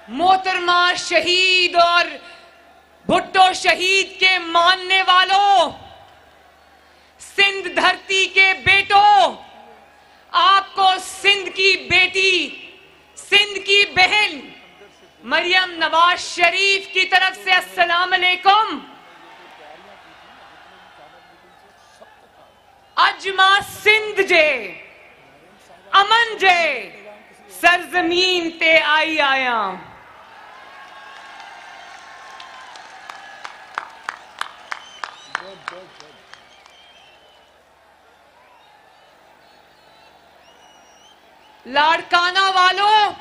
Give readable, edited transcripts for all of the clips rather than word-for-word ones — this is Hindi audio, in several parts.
मोहतरमा शहीद और भुट्टो शहीद के मानने वालों, सिंध धरती के बेटों, आपको सिंध की बेटी, सिंध की बहन मरियम नवाज शरीफ की तरफ से अस्सलाम अलैकुम। अजमा सिंध जे अमन जे सरजमीन ते आई आया। लाड़काना वालों,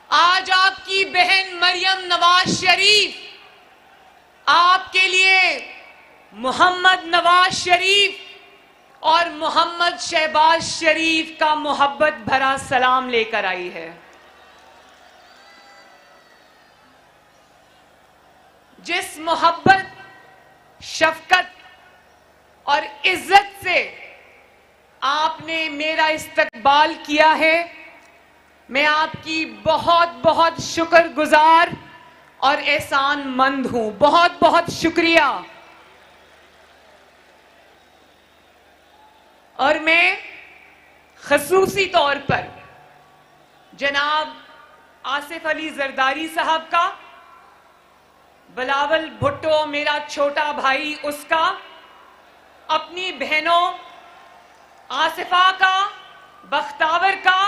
आज आपकी बहन मरियम नवाज शरीफ आपके लिए मोहम्मद नवाज शरीफ और मोहम्मद शहबाज शरीफ का मोहब्बत भरा सलाम लेकर आई है। जिस मोहब्बत, शफकत और इज्जत से आपने मेरा इस्तकबाल किया है, मैं आपकी बहुत बहुत शुक्रगुजार और एहसानमंद हूं। बहुत बहुत शुक्रिया। और मैं खसूसी तौर पर जनाब आसिफ अली जरदारी साहब का, बिलावल भुट्टो मेरा छोटा भाई उसका, अपनी बहनों आसिफा का, बख्तावर का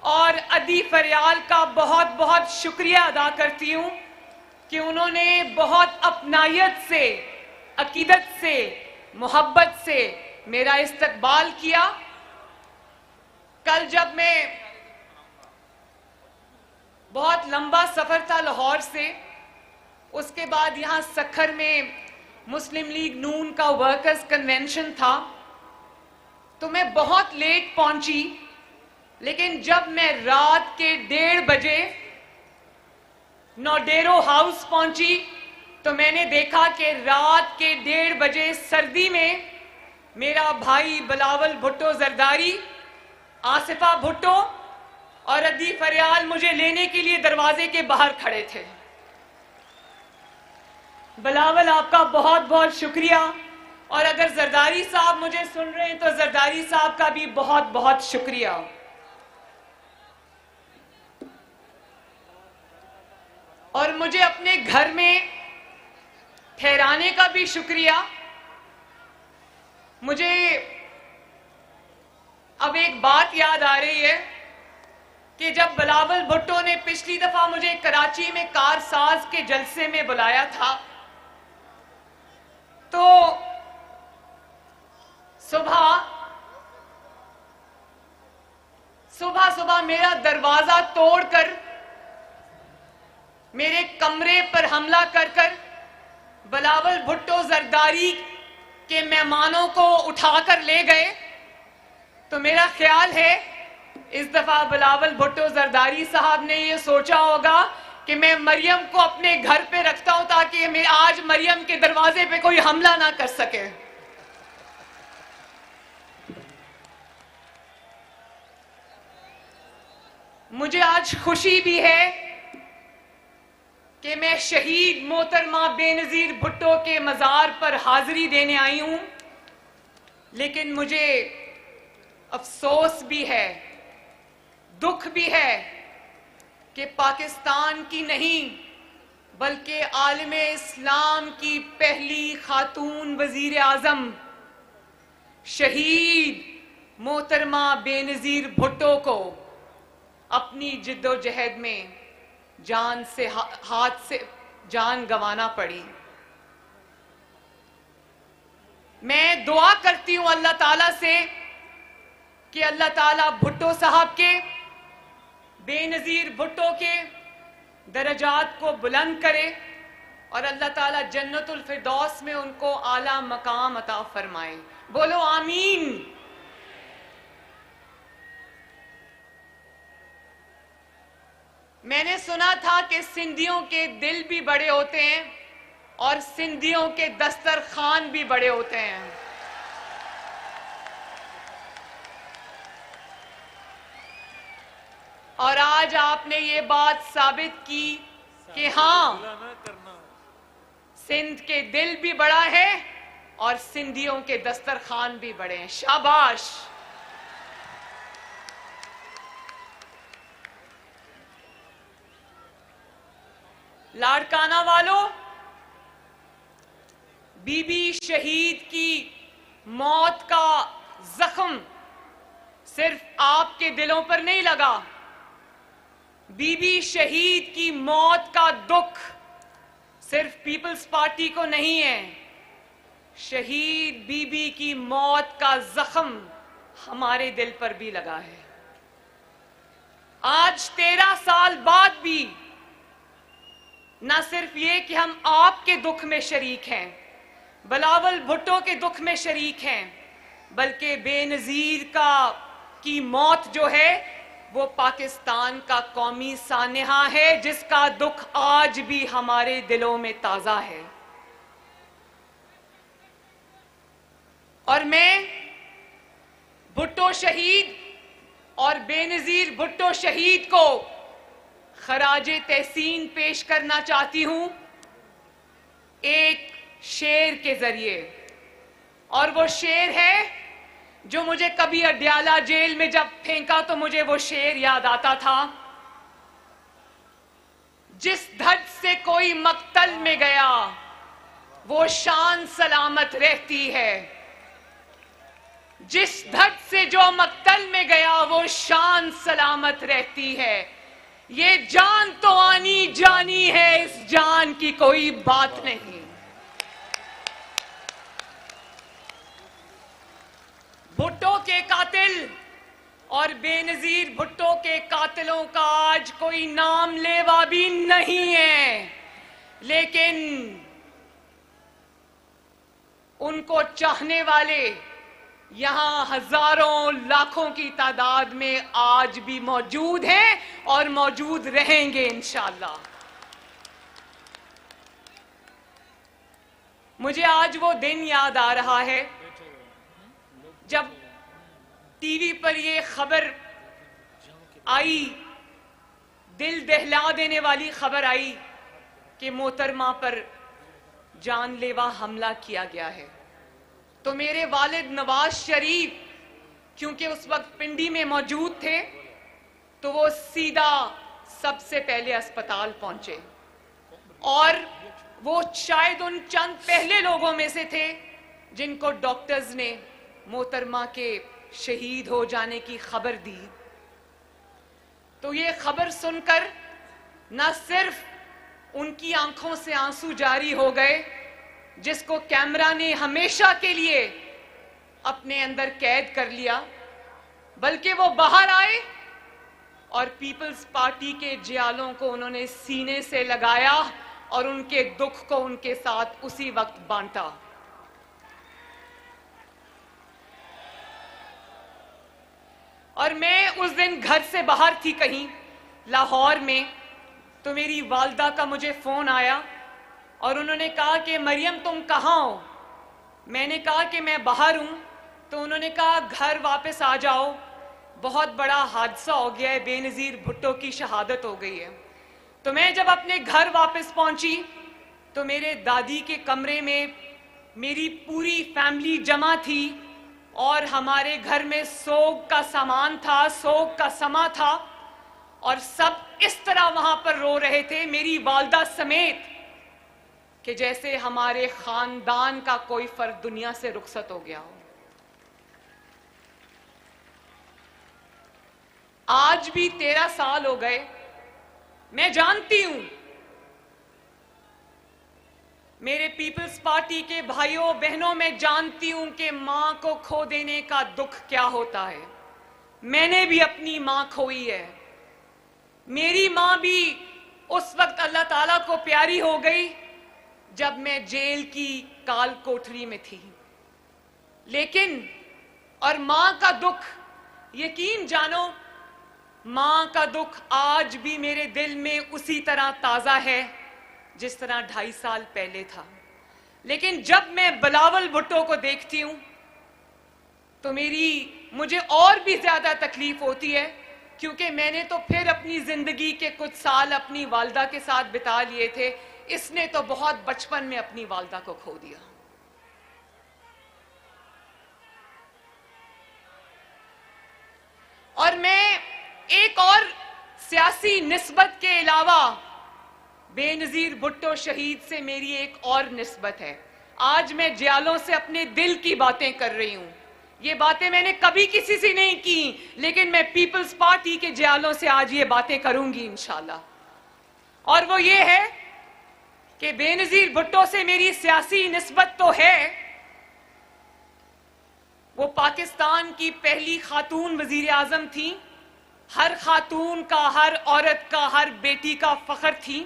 और अदी फरियाल का बहुत बहुत शुक्रिया अदा करती हूं कि उन्होंने बहुत अपनायत से, अकीदत से, मोहब्बत से मेरा इस्तकबाल किया। कल जब मैं, बहुत लंबा सफर था लाहौर से, उसके बाद यहां सखर में मुस्लिम लीग नून का वर्कर्स कन्वेंशन था, तो मैं बहुत लेट पहुंची। लेकिन जब मैं रात के 1:30 बजे नौडेरो हाउस पहुंची तो मैंने देखा कि रात के 1:30 बजे सर्दी में मेरा भाई बिलावल भुट्टो जरदारी, आसिफा भुट्टो और अदी फरियाल मुझे लेने के लिए दरवाजे के बाहर खड़े थे। बिलावल, आपका बहुत बहुत शुक्रिया। और अगर जरदारी साहब मुझे सुन रहे हैं तो जरदारी साहब का भी बहुत बहुत शुक्रिया। और मुझे अपने घर में ठहराने का भी शुक्रिया। मुझे अब एक बात याद आ रही है कि जब बिलावल भुट्टो ने पिछली दफा मुझे कराची में कारसाज के जलसे में बुलाया था, तो सुबह मेरा दरवाजा तोड़कर मेरे कमरे पर हमला कर बिलावल भुट्टो जरदारी के मेहमानों को उठाकर ले गए। तो मेरा ख्याल है इस दफा बिलावल भुट्टो जरदारी साहब ने ये सोचा होगा कि मैं मरियम को अपने घर पे रखता हूं ताकि मैं आज मरियम के दरवाजे पे कोई हमला ना कर सके। मुझे आज खुशी भी है कि मैं शहीद मोहतरमा बेनजीर भुट्टो के मज़ार पर हाजिरी देने आई हूं, लेकिन मुझे अफसोस भी है, दुख भी है कि पाकिस्तान की नहीं बल्कि आलमे इस्लाम की पहली खातून वजीर आजम शहीद मोहतरमा बेनजीर भुट्टो को अपनी जिद्दोजहद में जान से हाथ से जान गंवाना पड़ी। मैं दुआ करती हूं अल्लाह ताला से कि अल्लाह ताला भुट्टो साहब के, बेनजीर भुट्टो के दरजात को बुलंद करे और अल्लाह ताला जन्नतुल फिरदौस में उनको आला मकाम अता फरमाए। बोलो आमीन। मैंने सुना था कि सिंधियों के दिल भी बड़े होते हैं और सिंधियों के दस्तरखान भी बड़े होते हैं। और आज आज आपने ये बात साबित की कि हाँ, सिंध के दिल भी बड़ा है और सिंधियों के दस्तरखान भी बड़े हैं। शाबाश। लाड़काना वालों, बीबी शहीद की मौत का जख्म सिर्फ आपके दिलों पर नहीं लगा। बीबी शहीद की मौत का दुख सिर्फ पीपल्स पार्टी को नहीं है, शहीद बीबी की मौत का जख्म हमारे दिल पर भी लगा है। आज 13 साल बाद भी न सिर्फ ये कि हम आपके दुख में शरीक हैं, बिलावल भुट्टो के दुख में शरीक हैं, बल्कि बेनजीर की मौत जो है वो पाकिस्तान का कौमी सान्हा है, जिसका दुख आज भी हमारे दिलों में ताजा है। और मैं भुट्टो शहीद और बेनजीर भुट्टो शहीद को खराजे तहसीन पेश करना चाहती हूं एक शेर के जरिए। और वो शेर है जो मुझे कभी अड्याला जेल में जब फेंका तो मुझे वो शेर याद आता था। जिस धड़ से कोई मक्तल में गया वो शान सलामत रहती है, जिस धड़ से जो मक्तल में गया वो शान सलामत रहती है। ये जान तो आनी जानी है, इस जान की कोई बात नहीं। भुट्टो के कातिल और बेनजीर भुट्टो के कातिलों का आज कोई नाम लेवा भी नहीं है, लेकिन उनको चाहने वाले यहां हजारों लाखों की तादाद में आज भी मौजूद हैं और मौजूद रहेंगे इंशाअल्लाह। मुझे आज वो दिन याद आ रहा है जब टीवी पर ये खबर आई, दिल दहला देने वाली खबर आई कि मोहतरमा पर जानलेवा हमला किया गया है। तो मेरे वालिद नवाज शरीफ क्योंकि उस वक्त पिंडी में मौजूद थे, तो वो सीधा सबसे पहले अस्पताल पहुंचे और वो शायद उन चंद पहले लोगों में से थे जिनको डॉक्टर्स ने मोहतरमा के शहीद हो जाने की खबर दी। तो ये खबर सुनकर न सिर्फ उनकी आंखों से आंसू जारी हो गए, जिसको कैमरा ने हमेशा के लिए अपने अंदर कैद कर लिया, बल्कि वो बाहर आए और पीपल्स पार्टी के जियालों को उन्होंने सीने से लगाया और उनके दुख को उनके साथ उसी वक्त बांटा। और मैं उस दिन घर से बाहर थी कहीं लाहौर में, तो मेरी वालदा का मुझे फोन आया और उन्होंने कहा कि मरियम तुम कहाँ हो? मैंने कहा कि मैं बाहर हूं। तो उन्होंने कहा घर वापस आ जाओ, बहुत बड़ा हादसा हो गया है, बेनजीर भुट्टो की शहादत हो गई है। तो मैं जब अपने घर वापस पहुंची तो मेरे दादी के कमरे में मेरी पूरी फैमिली जमा थी और हमारे घर में सोग का सामान था, सोग का समा था और सब इस तरह वहां पर रो रहे थे, मेरी वालदा समेत, कि जैसे हमारे खानदान का कोई फर्द दुनिया से रुखसत हो गया हो। आज भी 13 साल हो गए। मैं जानती हूं मेरे पीपल्स पार्टी के भाइयों बहनों, मैं जानती हूं कि मां को खो देने का दुख क्या होता है। मैंने भी अपनी मां खोई है। मेरी मां भी उस वक्त अल्लाह ताला को प्यारी हो गई जब मैं जेल की काल कोठरी में थी। लेकिन और मां का दुख, यकीन जानो, मां का दुख आज भी मेरे दिल में उसी तरह ताजा है जिस तरह 2.5 साल पहले था। लेकिन जब मैं बिलावल भुट्टो को देखती हूं तो मुझे और भी ज्यादा तकलीफ होती है, क्योंकि मैंने तो फिर अपनी जिंदगी के कुछ साल अपनी वालदा के साथ बिता लिए थे, इसने तो बहुत बचपन में अपनी वालदा को खो दिया। और मैं एक और सियासी निस्बत के अलावा बेनजीर भुट्टो शहीद से मेरी एक और निस्बत है। आज मैं जियालों से अपने दिल की बातें कर रही हूं। ये बातें मैंने कभी किसी से नहीं की, लेकिन मैं पीपल्स पार्टी के जियालों से आज ये बातें करूंगी इंशाल्लाह। और वो ये है कि बेनजीर भुट्टो से मेरी सियासी निस्बत तो है, वो पाकिस्तान की पहली खातून वजीर आजम थी, हर खातून का, हर औरत का, हर बेटी का फख्र थी।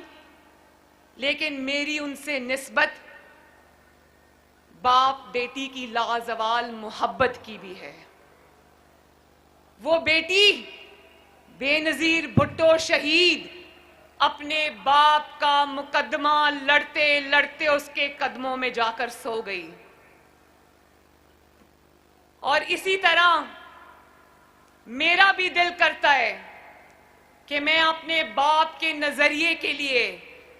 लेकिन मेरी उनसे निस्बत बाप बेटी की लाजवाल मोहब्बत की भी है। वो बेटी बेनजीर भुट्टो शहीद अपने बाप का मुकदमा लड़ते लड़ते उसके कदमों में जाकर सो गई। और इसी तरह मेरा भी दिल करता है कि मैं अपने बाप के नजरिए के लिए,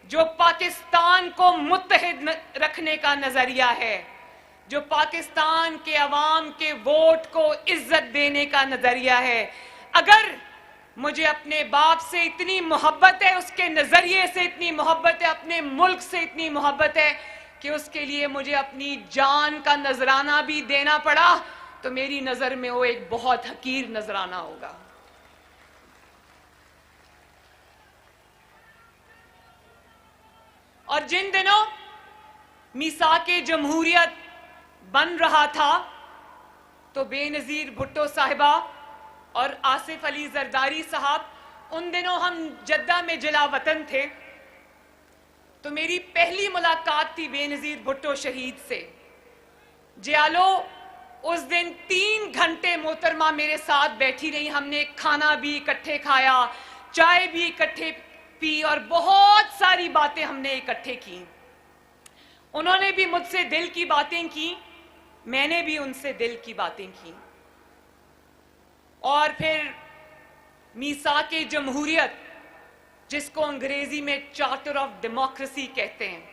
जो पाकिस्तान को मुत्तहिद रखने का नजरिया है, जो पाकिस्तान के अवाम के वोट को इज्जत देने का नजरिया है, अगर मुझे अपने बाप से इतनी मोहब्बत है, उसके नजरिए से इतनी मोहब्बत है, अपने मुल्क से इतनी मोहब्बत है कि उसके लिए मुझे अपनी जान का नजराना भी देना पड़ा, तो मेरी नजर में वो एक बहुत हकीर नजराना होगा। और जिन दिनों मीसाके जमहूरियत बन रहा था, तो बेनजीर भुट्टो साहिबा और आसिफ अली जरदारी साहब, उन दिनों हम जद्दा में जिला वतन थे। तो मेरी पहली मुलाकात थी बेनजीर भुट्टो शहीद से। जियालो उस दिन 3 घंटे मोहतरमा मेरे साथ बैठी रही। हमने खाना भी इकट्ठे खाया, चाय भी इकट्ठे पी और बहुत सारी बातें हमने इकट्ठे की। उन्होंने भी मुझसे दिल की बातें की, मैंने भी उनसे दिल की बातें की। और फिर मीसाके जमहूरियत, जिसको अंग्रेजी में चार्टर ऑफ डेमोक्रेसी कहते हैं,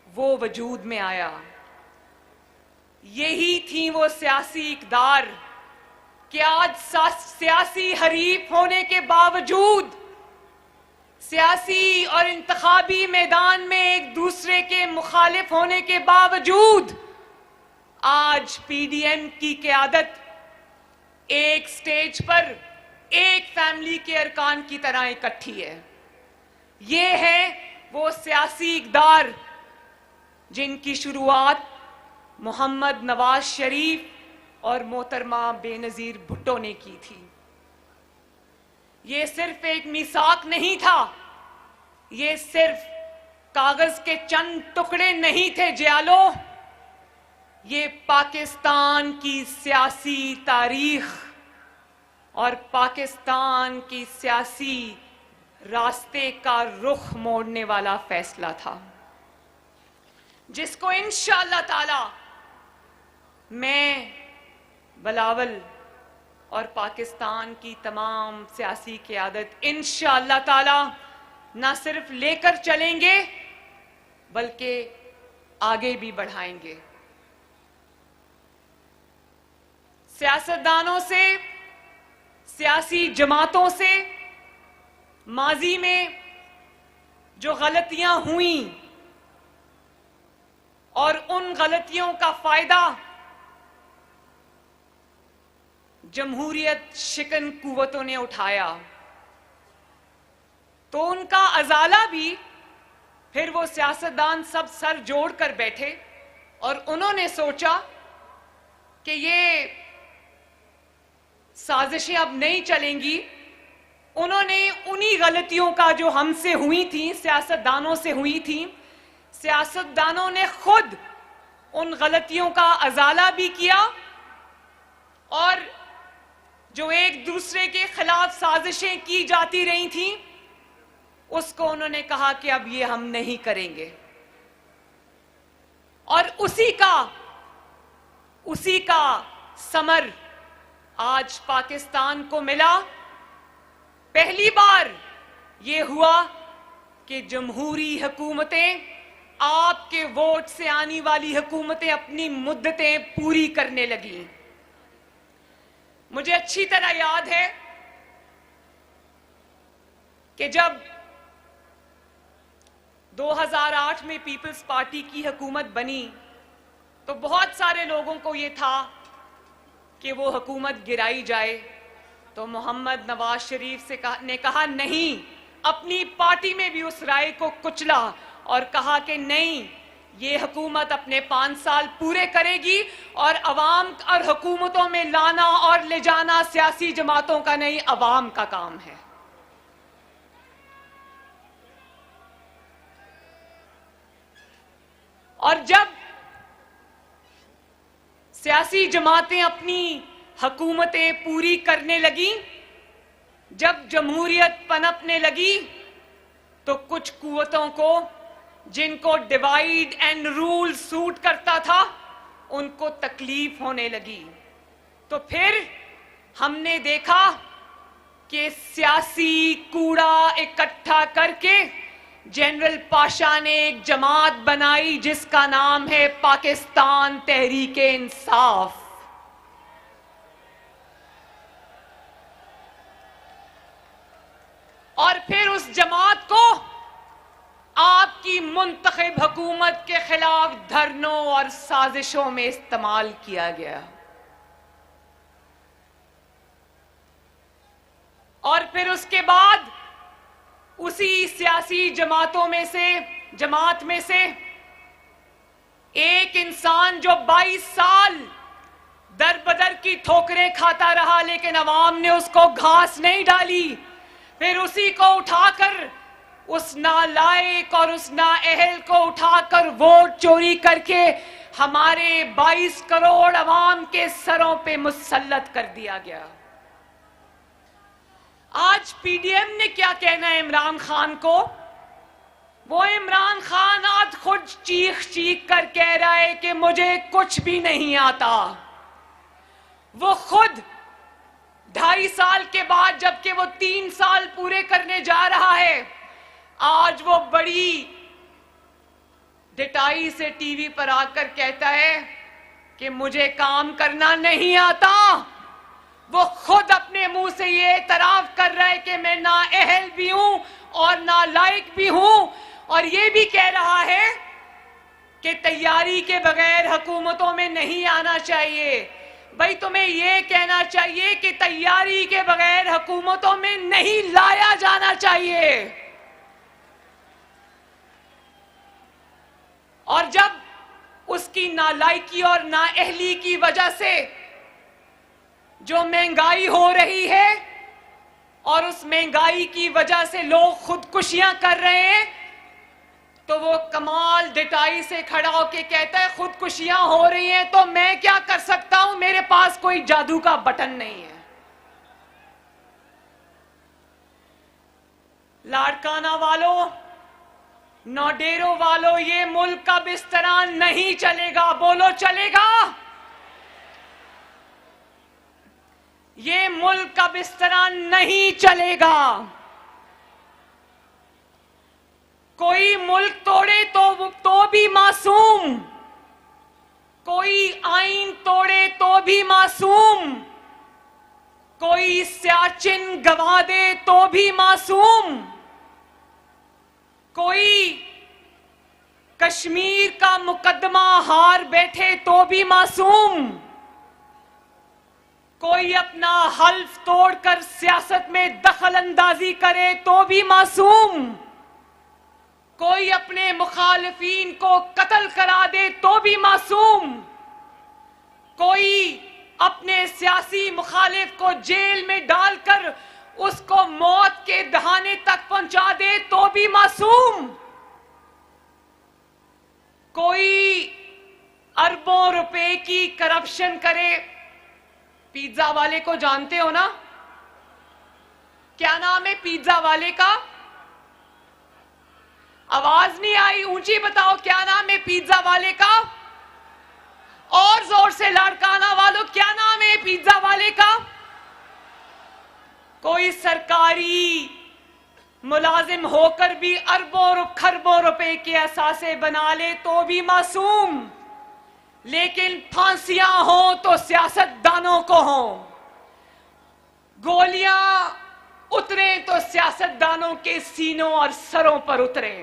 वो वजूद में आया। यही थी वो सियासी इक़दार कि आज सियासी हरीफ होने के बावजूद, सियासी और इंतखाबी मैदान में एक दूसरे के मुखालिफ होने के बावजूद, आज पीडीएम की क़यादत एक स्टेज पर एक फैमिली के अरकान की तरह इकट्ठी है। ये है वो सियासी इक़दार जिनकी शुरुआत मोहम्मद नवाज शरीफ और मोहतरमा बेनजीर भुट्टो ने की थी। ये सिर्फ एक मिसाक नहीं था, ये सिर्फ कागज के चंद टुकड़े नहीं थे जियालो, ये पाकिस्तान की सियासी तारीख और पाकिस्तान की सियासी रास्ते का रुख मोड़ने वाला फैसला था, जिसको इंशाअल्लाह ताला मैं, बिलावल और पाकिस्तान की तमाम सियासी क़यादत इंशाअल्लाह ताला ना सिर्फ लेकर चलेंगे बल्कि आगे भी बढ़ाएंगे। सियासतदानों से, सियासी जमातों से माजी में जो गलतियां हुई और उन गलतियों का फायदा जमहूरियत शिकन कुव्वतों ने उठाया, तो उनका अजाला भी फिर वो सियासतदान सब सर जोड़कर बैठे और उन्होंने सोचा कि ये साजिशें अब नहीं चलेंगी। उन्होंने उन्हीं गलतियों का जो हमसे हुई थी, सियासतदानों से हुई थी, सियासतदानों ने खुद उन गलतियों का अजाला भी किया और जो एक दूसरे के खिलाफ साजिशें की जाती रही थी, उसको उन्होंने कहा कि अब ये हम नहीं करेंगे। और उसी का समर आज पाकिस्तान को मिला पहली बार ये हुआ कि जमहूरी हुकूमतें, आपके वोट से आने वाली हुकूमतें अपनी मुद्दतें पूरी करने लगी। मुझे अच्छी तरह याद है कि जब 2008 में पीपल्स पार्टी की हुकूमत बनी तो बहुत सारे लोगों को ये था कि वो हुकूमत गिराई जाए, तो मोहम्मद नवाज शरीफ ने कहा नहीं, अपनी पार्टी में भी उस राय को कुचला और कहा कि नहीं, ये हुकूमत अपने 5 साल पूरे करेगी और अवाम और हुकूमतों में लाना और ले जाना सियासी जमातों का नहीं, अवाम का काम है। और जब सियासी जमातें अपनी हुकूमतें पूरी करने लगी, जब जमहूरियत पनपने लगी, तो कुछ कुव्वतों को, जिनको डिवाइड एंड रूल सूट करता था, उनको तकलीफ होने लगी। तो फिर हमने देखा कि सियासी कूड़ा इकट्ठा करके जनरल पाशा ने एक जमात बनाई जिसका नाम है पाकिस्तान तहरीके इंसाफ। और फिर उस जमात को आपकी मुंतखब हुकूमत के खिलाफ धरनों और साजिशों में इस्तेमाल किया गया। और फिर उसके बाद उसी सियासी जमात में से एक इंसान जो 22 साल दर बदर की ठोकरें खाता रहा, लेकिन अवाम ने उसको घास नहीं डाली, फिर उसी को उठाकर, उस नालायक और उस नाअहल को उठाकर वोट चोरी करके हमारे 22 करोड़ अवाम के सरों पे मुसल्लत कर दिया गया। आज पीडीएम ने क्या कहना है इमरान खान को? वो इमरान खान आज खुद चीख चीख कर कह रहा है कि मुझे कुछ भी नहीं आता। वो खुद 2.5 साल के बाद, जबकि वो 3 साल पूरे करने जा रहा है, आज वो बड़ी डिटाई से टीवी पर आकर कहता है कि मुझे काम करना नहीं आता। वो खुद अपने मुंह से ये एतराफ कर रहा है कि मैं नाअहल भी हूं और नालायक भी हूं, और ये भी कह रहा है कि तैयारी के बगैर हुकूमतों में नहीं आना चाहिए। भाई, तुम्हें ये कहना चाहिए कि तैयारी के बगैर हुकूमतों में नहीं लाया जाना चाहिए। और जब उसकी नालायकी और नाअहली की वजह से जो महंगाई हो रही है और उस महंगाई की वजह से लोग खुदकुशियां कर रहे हैं, तो वो कमाल डिटाई से खड़ा होके कहता है खुदकुशियां हो रही हैं तो मैं क्या कर सकता हूं, मेरे पास कोई जादू का बटन नहीं है। लाड़काना वालों, नौडेरों वालों, ये मुल्क का बिस्तरा नहीं चलेगा। बोलो चलेगा? ये मुल्क का बिस्तरा नहीं चलेगा। कोई मुल्क तोड़े तो भी मासूम, कोई आईन तोड़े तो भी मासूम, कोई सियाचिन गवा दे तो भी मासूम, कोई कश्मीर का मुकदमा हार बैठे तो भी मासूम, कोई अपना हल्फ तोड़कर सियासत में दखल अंदाजी करे तो भी मासूम, कोई अपने मुखालिफिन को कत्ल करा दे तो भी मासूम, कोई अपने सियासी मुखालिफ को जेल में डालकर उसको मौत के दहाने तक पहुंचा दे तो भी मासूम, कोई अरबों रुपए की करप्शन करे। पिज्जा वाले को जानते हो ना? क्या नाम है पिज्जा वाले का? आवाज नहीं आई, ऊंची बताओ, क्या नाम है पिज्जा वाले का? और जोर से, लाड़काना वालों, क्या नाम है पिज्जा वाले का? कोई सरकारी मुलाजिम होकर भी अरबों और खरबों रुपए के असासे बना ले तो भी मासूम, लेकिन फांसियां हो तो सियासतदानों को हो, गोलियां उतरे तो सियासतदानों के सीनों और सरों पर उतरे,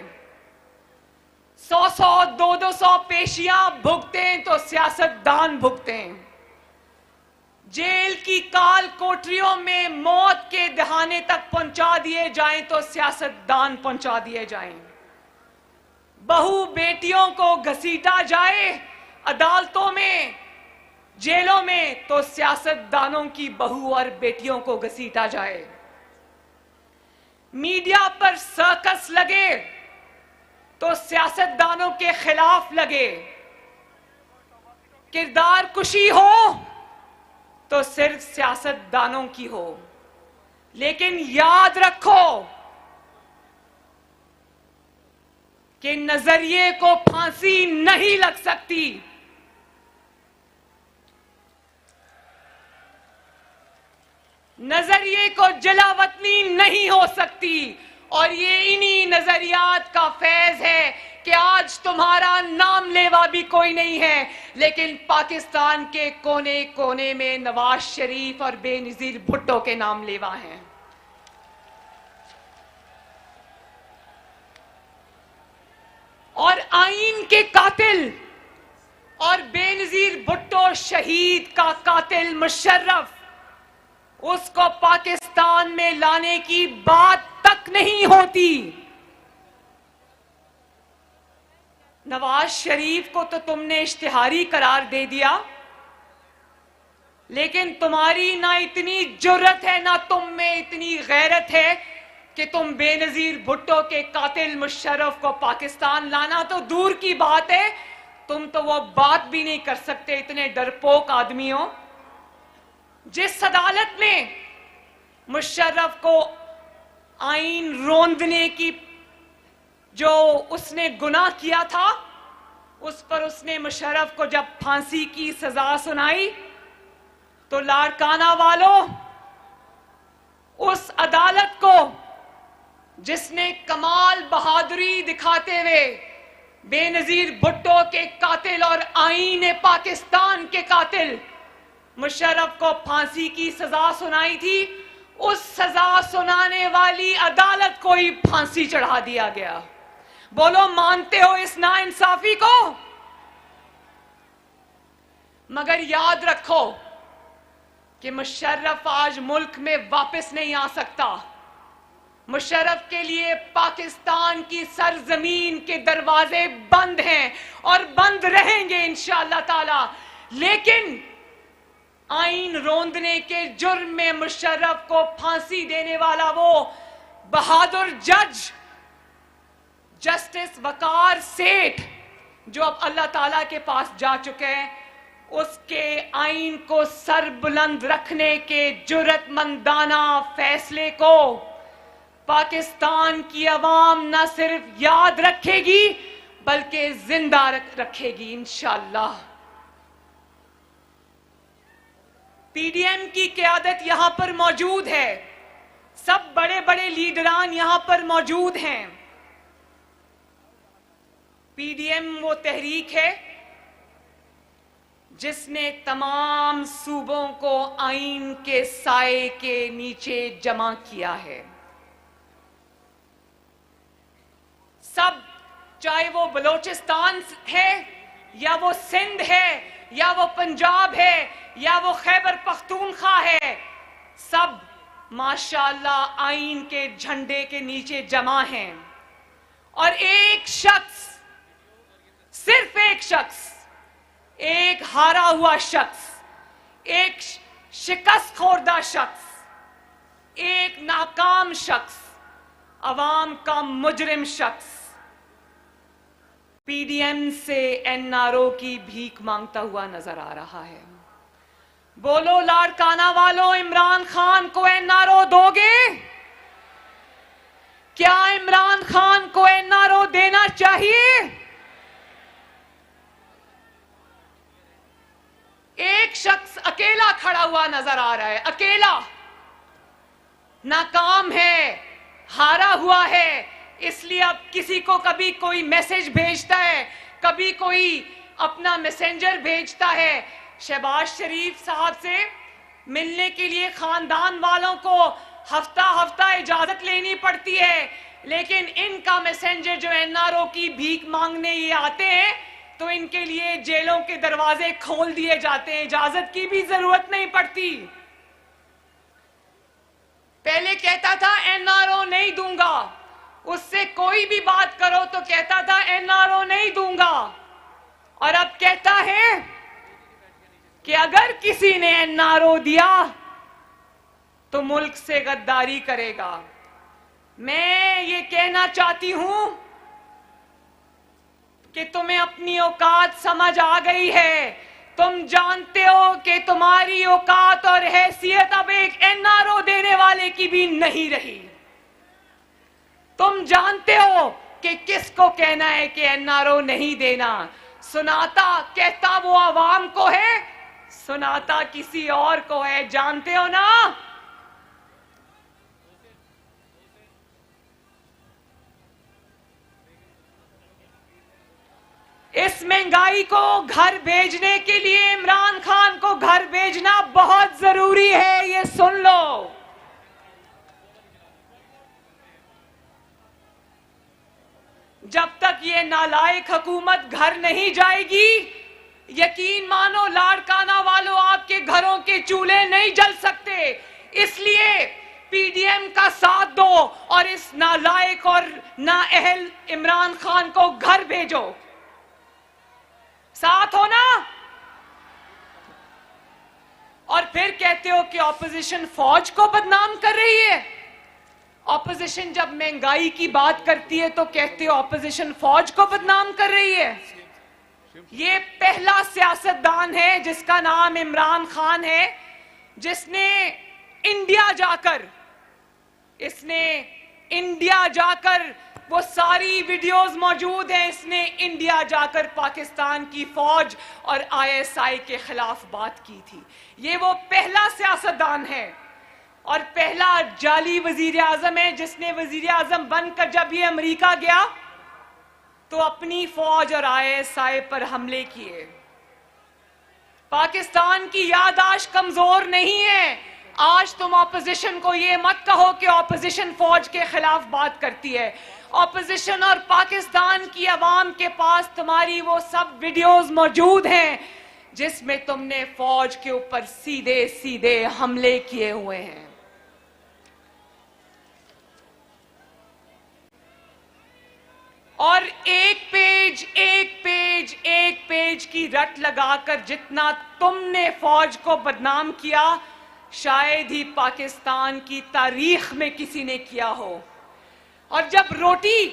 100-100, 200-200 पेशियां भुगतें तो सियासतदान भुगतें, जेल की काल कोठरियों में मौत के दहाने तक पहुंचा दिए जाएं तो सियासतदान पहुंचा दिए जाएं, बहू बेटियों को घसीटा जाए अदालतों में, जेलों में, तो सियासतदानों की बहू और बेटियों को घसीटा जाए, मीडिया पर सर्कस लगे तो सियासतदानों के खिलाफ लगे, किरदार कुशी हो तो सिर्फ सियासतदानों की हो, लेकिन याद रखो कि नजरिए को फांसी नहीं लग सकती, नजरिए को जलावतनी नहीं हो सकती। और ये इन्हीं नजरियात का फैज है कि आज तुम्हारा नाम लेवा भी कोई नहीं है, लेकिन पाकिस्तान के कोने कोने में नवाज शरीफ और बेनजीर भुट्टो के नाम लेवा हैं। और आईन के कातिल और बेनजीर भुट्टो शहीद का कातिल मुशर्रफ, उसको पाकिस्तान में लाने की बात तक नहीं होती। नवाज शरीफ को तो तुमने इश्तिहारी करार दे दिया, लेकिन तुम्हारी ना इतनी जुर्रत है, ना तुम में इतनी गैरत है कि तुम बेनजीर भुट्टो के कातिल मुशर्रफ को पाकिस्तान लाना तो दूर की बात है, तुम तो वो बात भी नहीं कर सकते, इतने डरपोक आदमी हो। जिस अदालत ने मुशर्रफ को आईन रोंदने की जो उसने गुनाह किया था, उस पर उसने मुशर्रफ को जब फांसी की सजा सुनाई तो लाड़काना वालों, उस अदालत को जिसने कमाल बहादुरी दिखाते हुए बेनजीर भुट्टो के कातिल और आईन पाकिस्तान के कातिल मुशर्रफ को फांसी की सजा सुनाई थी, उस सजा सुनाने वाली अदालत को ही फांसी चढ़ा दिया गया। बोलो, मानते हो इस नाइंसाफी को? मगर याद रखो कि मुशर्रफ आज मुल्क में वापस नहीं आ सकता। मुशर्रफ के लिए पाकिस्तान की सरजमीन के दरवाजे बंद हैं और बंद रहेंगे इंशाअल्लाह ताला, लेकिन आईन रोंदने के जुर्म में मुशर्रफ को फांसी देने वाला वो बहादुर जज जस्टिस वकार सेठ, जो अब अल्लाह ताला के पास जा चुके हैं, उसके आईन को सरबुलंद रखने के जुर्रतमंदाना फैसले को पाकिस्तान की अवाम न सिर्फ याद रखेगी बल्कि जिंदा रखेगी इंशाअल्लाह। पीडीएम की क़यादत यहां पर मौजूद है, सब बड़े बड़े लीडरान यहां पर मौजूद हैं। पीडीएम वो तहरीक है जिसने तमाम सूबों को आईन के साए के नीचे जमा किया है। सब, चाहे वो बलोचिस्तान है या वो सिंध है या वो पंजाब है या वो खैबर पख्तूनख्वा है, सब माशाअल्लाह आईन के झंडे के नीचे जमा हैं। और एक शख्स, सिर्फ एक शख्स, एक हारा हुआ शख्स, एक शिकस्त खोरदा शख्स, एक नाकाम शख्स, अवाम का मुजरिम शख्स पीडीएम से एनआरओ की भीख मांगता हुआ नजर आ रहा है। बोलो लाड़काना वालों, इमरान खान को एनआरओ दोगे? क्या इमरान खान को एनआरओ देना चाहिए? एक शख्स अकेला खड़ा हुआ नजर आ रहा है, अकेला। नाकाम है, हारा हुआ है, इसलिए अब किसी को कभी कोई मैसेज भेजता है, कभी कोई अपना मैसेंजर भेजता है। शहबाज शरीफ साहब से मिलने के लिए खानदान वालों को हफ्ता हफ्ता इजाजत लेनी पड़ती है, लेकिन इनका मैसेंजर जो एनआरओ की भीख मांगने ये आते हैं तो इनके लिए जेलों के दरवाजे खोल दिए जाते हैं, इजाजत की भी जरूरत नहीं पड़ती। पहले कहता था एनआरओ नहीं दूंगा, उससे कोई भी बात करो तो कहता था एनआरओ नहीं दूंगा, और अब कहता है कि अगर किसी ने एनआरओ दिया तो मुल्क से गद्दारी करेगा। मैं ये कहना चाहती हूं कि तुम्हें अपनी औकात समझ आ गई है। तुम जानते हो कि तुम्हारी औकात और हैसियत अब एक एनआरओ देने वाले की भी नहीं रही। तुम जानते हो कि किसको कहना है कि एनआरओ नहीं देना। सुनाता कहता वो आवाम को है, सुनाता किसी और को है, जानते हो ना। इस महंगाई को घर भेजने के लिए इमरान खान को घर भेजना बहुत जरूरी है, ये सुन लो। जब तक ये नालायक हुकूमत घर नहीं जाएगी, यकीन मानो लाड़काना वालों, आपके घरों के चूल्हे नहीं जल सकते। इसलिए पीडीएम का साथ दो और इस नालायक और नाअहल इमरान खान को घर भेजो। साथ हो ना। और फिर कहते हो कि ऑपोजिशन फौज को बदनाम कर रही है। ऑपोजिशन जब महंगाई की बात करती है तो कहते हो ऑपोजिशन फौज को बदनाम कर रही है। ये पहला सियासतदान है जिसका नाम इमरान खान है, जिसने इंडिया जाकर वो सारी वीडियोस मौजूद हैं, इसने इंडिया जाकर पाकिस्तान की फौज और आईएसआई के खिलाफ बात की थी। ये वो पहला सियासतदान है और पहला जाली वजीर आजम है जिसने वजीर आजम बनकर जब ये अमेरिका गया तो अपनी फौज और आईएसआई पर हमले किए। पाकिस्तान की याददाश्त कमजोर नहीं है। आज तुम ऑपोजिशन को ये मत कहो कि ऑपोजिशन फौज के खिलाफ बात करती है। ऑपोजिशन और पाकिस्तान की आवाम के पास तुम्हारी वो सब वीडियोस मौजूद हैं जिसमें तुमने फौज के ऊपर सीधे सीधे हमले किए हुए हैं। और एक पेज की रट लगाकर जितना तुमने फौज को बदनाम किया, शायद ही पाकिस्तान की तारीख में किसी ने किया हो। और जब रोटी,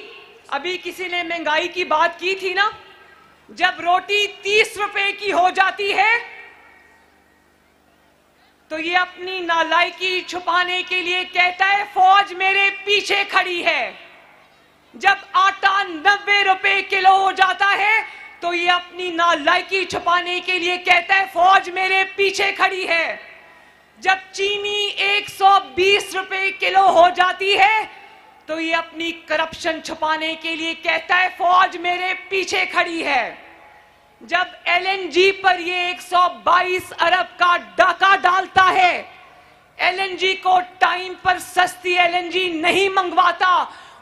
अभी किसी ने महंगाई की बात की थी ना, जब रोटी 30 रुपए की हो जाती है तो ये अपनी नालायकी छुपाने के लिए कहता है फौज मेरे पीछे खड़ी है। जब आटा 90 रुपए किलो हो जाता है तो ये अपनी नालायकी छुपाने के लिए कहता है फौज मेरे पीछे खड़ी है। जब चीनी 120 रुपए किलो हो जाती है तो ये अपनी करप्शन छुपाने के लिए कहता है फौज मेरे पीछे खड़ी है। जब एलएनजी पर ये 122 अरब का डाका डालता है, एलएनजी को टाइम पर सस्ती एलएनजी नहीं मंगवाता,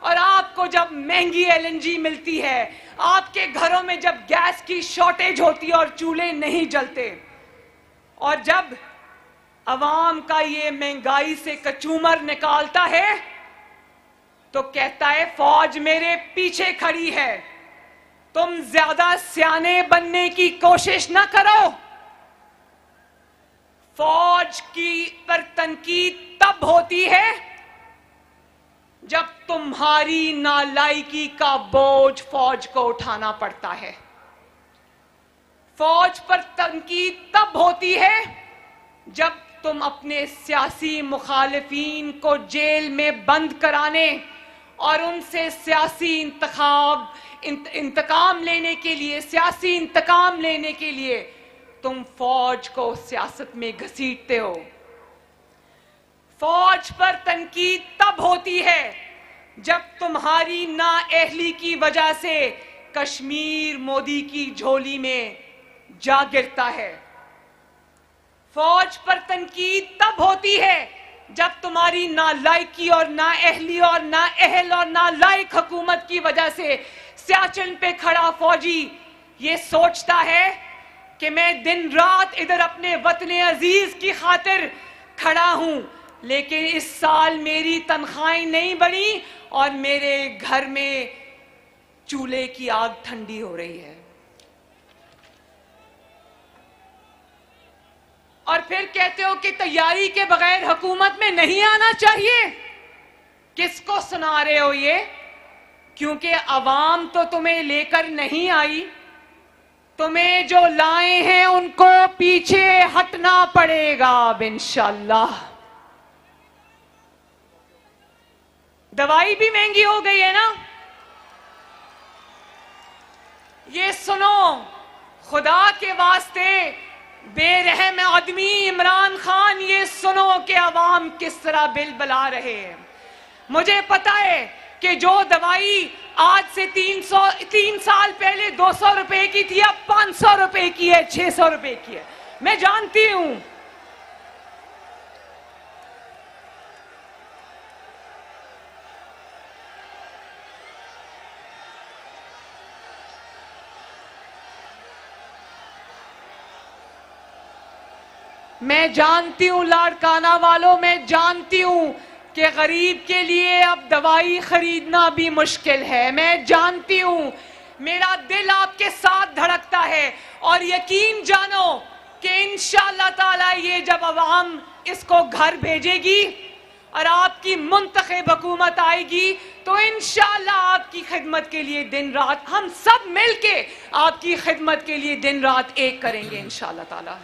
और आपको जब महंगी एलएनजी मिलती है, आपके घरों में जब गैस की शॉर्टेज होती है और चूल्हे नहीं जलते, और जब अवाम का ये महंगाई से कचूमर निकालता है तो कहता है फौज मेरे पीछे खड़ी है। तुम ज्यादा सियाने बनने की कोशिश न करो। फौज की पर तनकीद तब होती है जब तुम्हारी नालायकी का बोझ फौज को उठाना पड़ता है। फौज पर तनकीद तब होती है जब तुम अपने सियासी मुखालिफिन को जेल में बंद कराने और उनसे सियासी इंतकाम लेने के लिए, सियासी इंतकाम लेने के लिए तुम फौज को सियासत में घसीटते हो। फौज पर तनकीद तब होती है जब तुम्हारी नाअहली की वजह से कश्मीर मोदी की झोली में जा गिरता है। फौज पर तनकीद तब होती है जब तुम्हारी नालायकी और नाअहली और नाअहल और नालायक हुकूमत की वजह से सियाचिन पे खड़ा फौजी ये सोचता है कि मैं दिन रात इधर अपने वतन अजीज की खातिर खड़ा हूं, लेकिन इस साल मेरी तनख्वाहें नहीं बढ़ी और मेरे घर में चूल्हे की आग ठंडी हो रही है। और फिर कहते हो कि तैयारी के बगैर हुकूमत में नहीं आना चाहिए। किसको सुना रहे हो ये? क्योंकि अवाम तो तुम्हें लेकर नहीं आई, तुम्हें जो लाए हैं उनको पीछे हटना पड़ेगा इंशाअल्लाह। दवाई भी महंगी हो गई है ना। ये सुनो, खुदा के वास्ते बेरहम आदमी इमरान खान, ये सुनो कि अवाम किस तरह बिल बला रहे हैं। मुझे पता है कि जो दवाई आज से 3 साल पहले 200 रुपए की थी, अब 500 रुपए की है, 600 रुपए की है। मैं जानती हूं। मैं जानती हूं लाड़काना वालों, मैं जानती हूं कि गरीब के लिए अब दवाई खरीदना भी मुश्किल है। मैं जानती हूं, मेरा दिल आपके साथ धड़कता है और यकीन जानो कि इंशाअल्लाह ताला ये जब अवाम इसको घर भेजेगी और आपकी मुंतखब हुकूमत आएगी तो इंशाअल्लाह आपकी खिदमत के लिए दिन रात हम सब मिलके आपकी खिदमत के लिए दिन रात एक करेंगे इंशाअल्लाह ताला।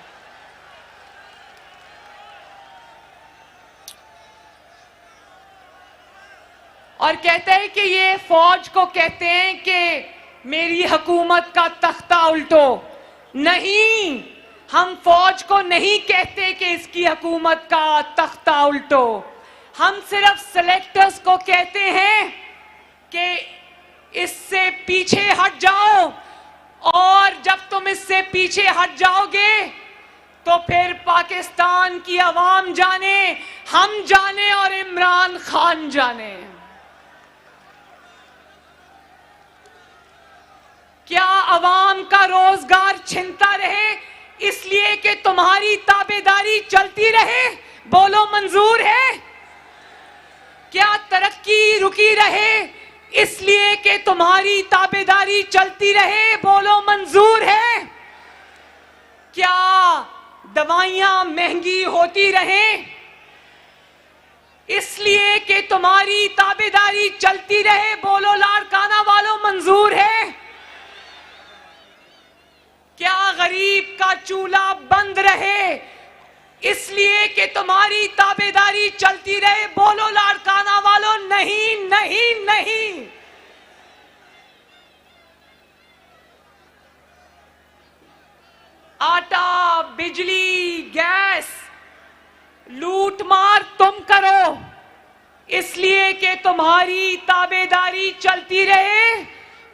और कहते हैं कि ये फौज को कहते हैं कि मेरी हुकूमत का तख्ता उल्टो। नहीं, हम फौज को नहीं कहते कि इसकी हुकूमत का तख्ता उल्टो। हम सिर्फ सिलेक्टर्स को कहते हैं कि इससे पीछे हट जाओ, और जब तुम इससे पीछे हट जाओगे तो फिर पाकिस्तान की अवाम जाने, हम जाने और इमरान खान जाने। क्या अवाम का रोजगार छिनता रहे इसलिए कि तुम्हारी ताबेदारी चलती रहे? बोलो मंजूर है? क्या तरक्की रुकी रहे इसलिए कि तुम्हारी ताबेदारी चलती रहे? बोलो मंजूर है? क्या दवाइयां महंगी होती रहे इसलिए कि तुम्हारी ताबेदारी चलती रहे? बोलो लाड़काना वालों, मंजूर है? क्या गरीब का चूल्हा बंद रहे इसलिए कि तुम्हारी ताबेदारी चलती रहे? बोलो लाड़काना वालों, नहीं नहीं नहीं। आटा, बिजली, गैस लूट मार तुम करो इसलिए कि तुम्हारी ताबेदारी चलती रहे?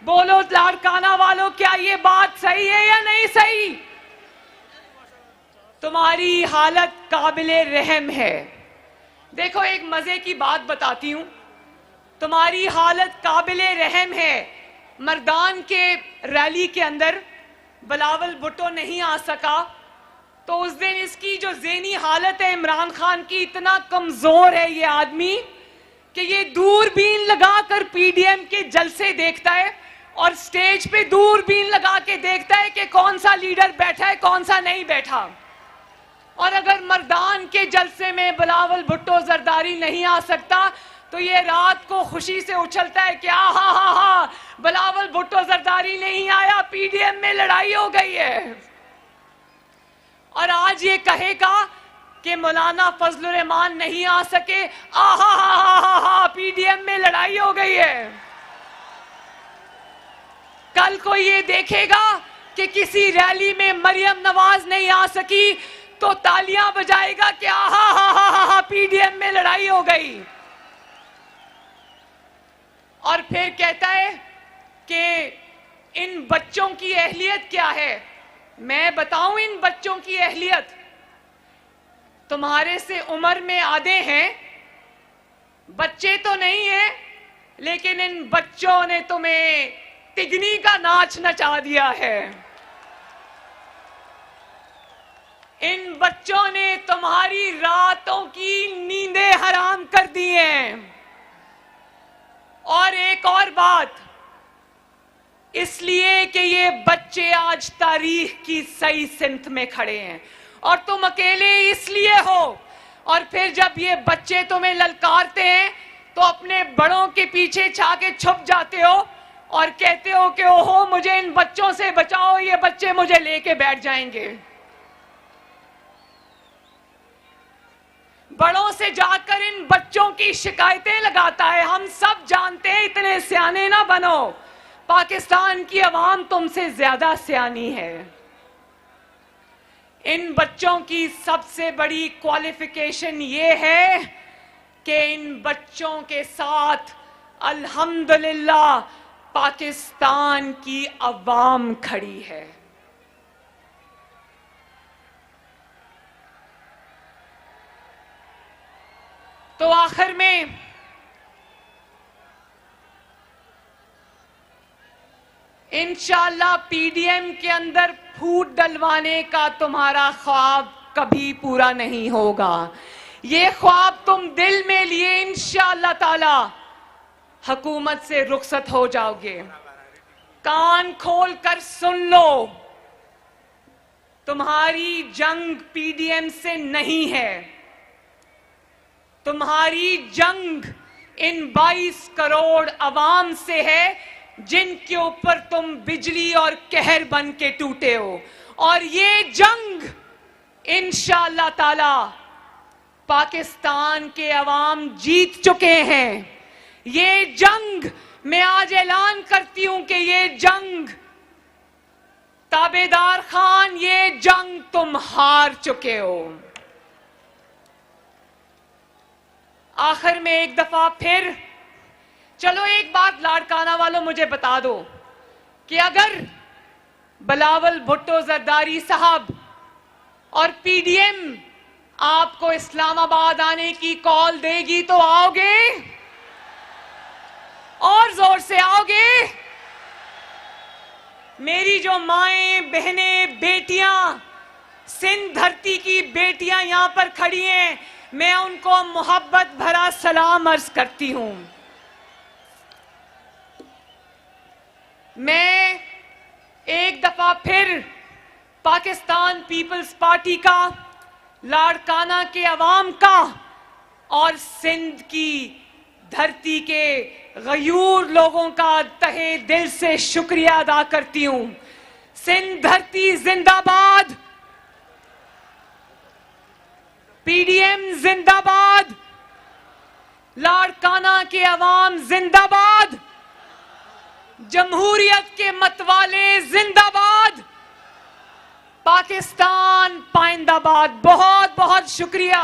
बोलो लाड़काना वालों, क्या ये बात सही है या नहीं सही? तुम्हारी हालत काबिले रहम है। देखो, एक मजे की बात बताती हूं, तुम्हारी हालत काबिले रहम है। मर्दान के रैली के अंदर बिलावल भुट्टो नहीं आ सका, तो उस दिन इसकी जो ज़हनी हालत है इमरान खान की, इतना कमजोर है ये आदमी कि ये दूरबीन लगाकर पीडीएम के जलसे देखता है और स्टेज पे दूरबीन लगा के देखता है कि कौन सा लीडर बैठा है, कौन सा नहीं बैठा। और अगर मर्दान के जलसे में बिलावल भुट्टो जरदारी नहीं आ सकता तो ये रात को खुशी से उछलता है कि हा बिलावल भुट्टो जरदारी नहीं आया, पीडीएम में लड़ाई हो गई है। और आज ये कहेगा कि मौलाना फजलुर रहमान नहीं आ सके, पीडीएम में लड़ाई हो गई है। कल को ये देखेगा कि किसी रैली में मरियम नवाज नहीं आ सकी तो तालियां बजाएगा कि आहा हा हा हा हा पीडीएम में लड़ाई हो गई, और फिर कहता है कि इन बच्चों की अहलियत क्या है। मैं बताऊं इन बच्चों की अहलियत, तुम्हारे से उम्र में आधे हैं, बच्चे तो नहीं हैं, लेकिन इन बच्चों ने तुम्हें तिगनी का नाच नचा दिया है। इन बच्चों ने तुम्हारी रातों की नींदें हराम कर दी हैं। और एक और बात, इसलिए कि ये बच्चे आज तारीख की सही सिमत में खड़े हैं और तुम अकेले इसलिए हो। और फिर जब ये बच्चे तुम्हें ललकारते हैं तो अपने बड़ों के पीछे छाके छुप जाते हो और कहते हो कि ओहो मुझे इन बच्चों से बचाओ, ये बच्चे मुझे लेके बैठ जाएंगे। बड़ों से जाकर इन बच्चों की शिकायतें लगाता है। हम सब जानते हैं, इतने सियाने ना बनो, पाकिस्तान की आवाम तुमसे ज्यादा सियानी है। इन बच्चों की सबसे बड़ी क्वालिफिकेशन ये है कि इन बच्चों के साथ अल्हम्दुलिल्लाह पाकिस्तान की अवाम खड़ी है। तो आखिर में इंशाअल्लाह पीडीएम के अंदर फूट डलवाने का तुम्हारा ख्वाब कभी पूरा नहीं होगा। ये ख्वाब तुम दिल में लिए इंशाअल्लाह ताला हुकूमत से रुखसत हो जाओगे। कान खोल कर सुन लो, तुम्हारी जंग पीडीएम से नहीं है, तुम्हारी जंग इन 22 करोड़ अवाम से है जिनके ऊपर तुम बिजली और कहर बन के टूटे हो। और ये जंग इंशाअल्लाह ताला पाकिस्तान के अवाम जीत चुके हैं। ये जंग मैं आज ऐलान करती हूं कि ये जंग ताबेदार खान, ये जंग तुम हार चुके हो। आखिर में एक दफा फिर चलो एक बात लाड़काना वालों मुझे बता दो कि अगर बिलावल भुट्टो जरदारी साहब और पीडीएम आपको इस्लामाबाद आने की कॉल देगी तो आओगे? और जोर से आओगे? मेरी जो माएं, बहनें, बेटियां, सिंध धरती की बेटियां यहां पर खड़ी हैं, मैं उनको मोहब्बत भरा सलाम अर्ज करती हूं। मैं एक दफा फिर पाकिस्तान पीपल्स पार्टी का, लाड़काना के अवाम का और सिंध की धरती के गयूर लोगों का तहे दिल से शुक्रिया अदा करती हूं। सिंध धरती जिंदाबाद, पीडीएम जिंदाबाद, लाड़काना के अवाम जिंदाबाद, जमहूरियत के मतवाले जिंदाबाद, पाकिस्तान पाइंदाबाद। बहुत बहुत शुक्रिया।